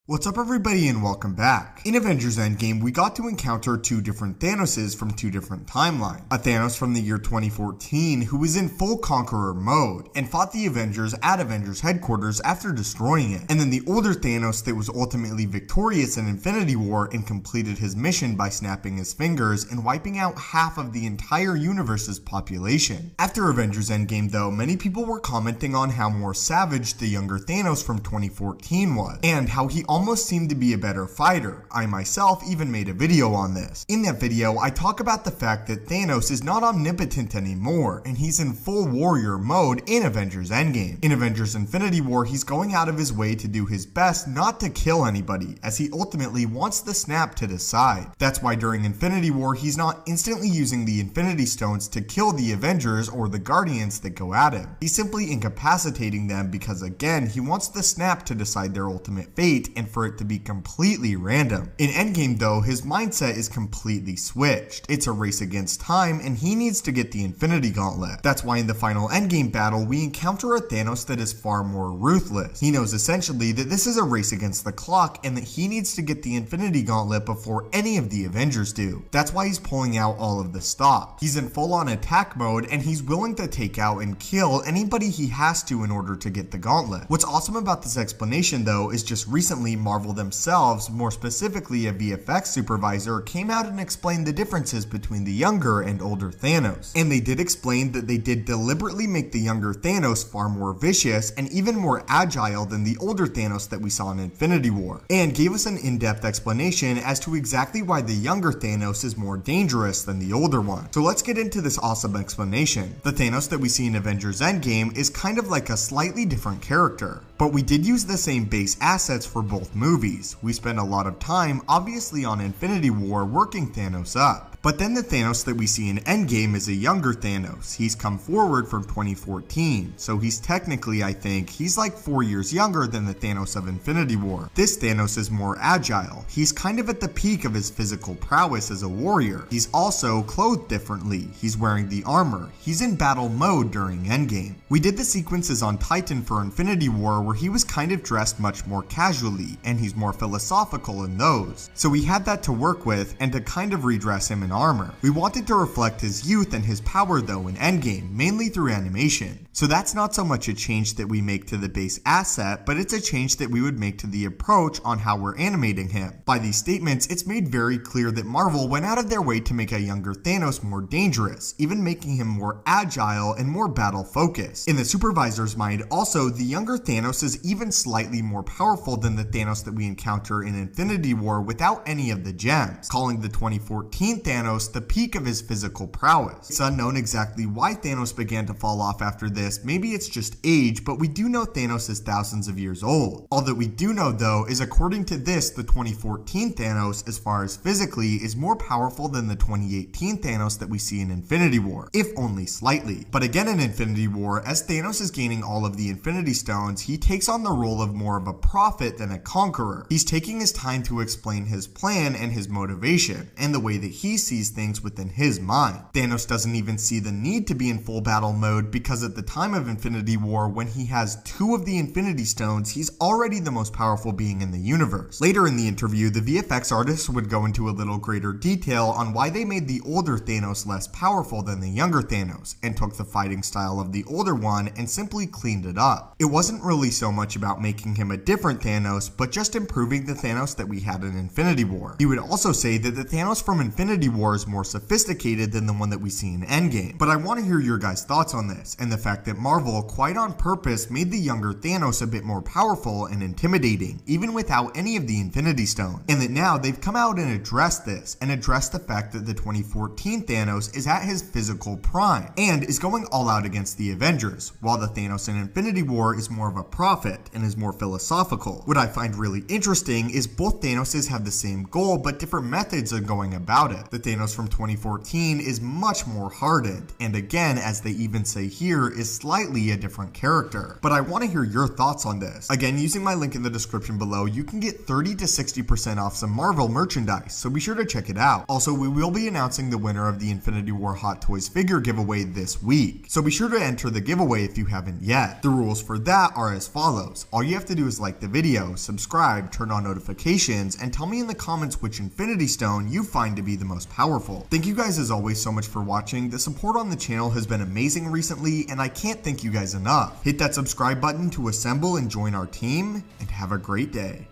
What's up everybody and welcome back. In Avengers Endgame, we got to encounter two different Thanoses from two different timelines. A Thanos from the year 2014 who was in full conqueror mode and fought the Avengers at Avengers headquarters after destroying it. And then the older Thanos that was ultimately victorious in Infinity War and completed his mission by snapping his fingers and wiping out half of the entire universe's population. After Avengers Endgame though, many people were commenting on how more savage the younger Thanos from 2014 was, and how he almost seemed to be a better fighter. I myself even made a video on this. In that video, I talk about the fact that Thanos is not omnipotent anymore, and he's in full warrior mode in Avengers Endgame. In Avengers Infinity War, he's going out of his way to do his best not to kill anybody, as he ultimately wants the snap to decide. That's why during Infinity War, he's not instantly using the Infinity Stones to kill the Avengers or the Guardians that go at him. He's simply incapacitating them because again, he wants the snap to decide their ultimate fate and for it to be completely random. In Endgame though, his mindset is completely switched. It's a race against time and he needs to get the Infinity Gauntlet. That's why in the final Endgame battle, we encounter a Thanos that is far more ruthless. He knows essentially that this is a race against the clock and that he needs to get the Infinity Gauntlet before any of the Avengers do. That's why he's pulling out all of the stops. He's in full on attack mode and he's willing to take out and kill anybody he has to in order to get the gauntlet. What's awesome about this explanation though is just recently Marvel themselves, more specifically a VFX supervisor, came out and explained the differences between the younger and older Thanos. And they did explain that they did deliberately make the younger Thanos far more vicious and even more agile than the older Thanos that we saw in Infinity War, and gave us an in-depth explanation as to exactly why the younger Thanos is more dangerous than the older one. So let's get into this awesome explanation. The Thanos that we see in Avengers Endgame is kind of like a slightly different character, but we did use the same base assets for both movies. We spent a lot of time, obviously on Infinity War, working Thanos up. But then the Thanos that we see in Endgame is a younger Thanos. He's come forward from 2014, so he's technically, I think, he's like 4 years younger than the Thanos of Infinity War. This Thanos is more agile. He's kind of at the peak of his physical prowess as a warrior. He's also clothed differently. He's wearing the armor. He's in battle mode during Endgame. We did the sequences on Titan for Infinity War where he was kind of dressed much more casually, and he's more philosophical in those. So we had that to work with and to kind of redress him in armor. We wanted to reflect his youth and his power though in Endgame, mainly through animation. So that's not so much a change that we make to the base asset, but it's a change that we would make to the approach on how we're animating him. By these statements, it's made very clear that Marvel went out of their way to make a younger Thanos more dangerous, even making him more agile and more battle focused. In the supervisor's mind also, the younger Thanos is even slightly more powerful than the Thanos that we encounter in Infinity War without any of the gems, calling the 2014 Thanos the peak of his physical prowess. It's unknown exactly why Thanos began to fall off after this. Maybe it's just age, but we do know Thanos is thousands of years old. All that we do know though is according to this, the 2014 Thanos, as far as physically, is more powerful than the 2018 Thanos that we see in Infinity War, if only slightly. But again in Infinity War, as Thanos is gaining all of the Infinity Stones, he takes on the role of more of a prophet than a conqueror. He's taking his time to explain his plan and his motivation, and the way that he sees things within his mind. Thanos doesn't even see the need to be in full battle mode because at the time of Infinity War, when he has 2 of the Infinity Stones, he's already the most powerful being in the universe. Later in the interview, the VFX artists would go into a little greater detail on why they made the older Thanos less powerful than the younger Thanos, and took the fighting style of the older one and simply cleaned it up. It wasn't really so much about making him a different Thanos, but just improving the Thanos that we had in Infinity War. He would also say that the Thanos from Infinity War is more sophisticated than the one that we see in Endgame. But I want to hear your guys' thoughts on this, and the fact that Marvel, quite on purpose, made the younger Thanos a bit more powerful and intimidating, even without any of the Infinity Stones. And that now they've come out and addressed this, and addressed the fact that the 2014 Thanos is at his physical prime, and is going all out against the Avengers, while the Thanos in Infinity War is more of a prophet, and is more philosophical. What I find really interesting is both Thanoses have the same goal, but different methods of going about it. The Thanos from 2014 is much more hardened, and again, as they even say here, is slightly a different character. But I want to hear your thoughts on this. Again, using my link in the description below, you can get 30 to 60% off some Marvel merchandise, so be sure to check it out. Also, we will be announcing the winner of the Infinity War Hot Toys figure giveaway this week, so be sure to enter the giveaway if you haven't yet. The rules for that are as follows. All you have to do is like the video, subscribe subscribe, turn on notifications, and tell me in the comments which Infinity Stone you find to be the most powerful. Thank you guys as always so much for watching. The support on the channel has been amazing recently, and I can't thank you guys enough. Hit that subscribe button to assemble and join our team, and have a great day.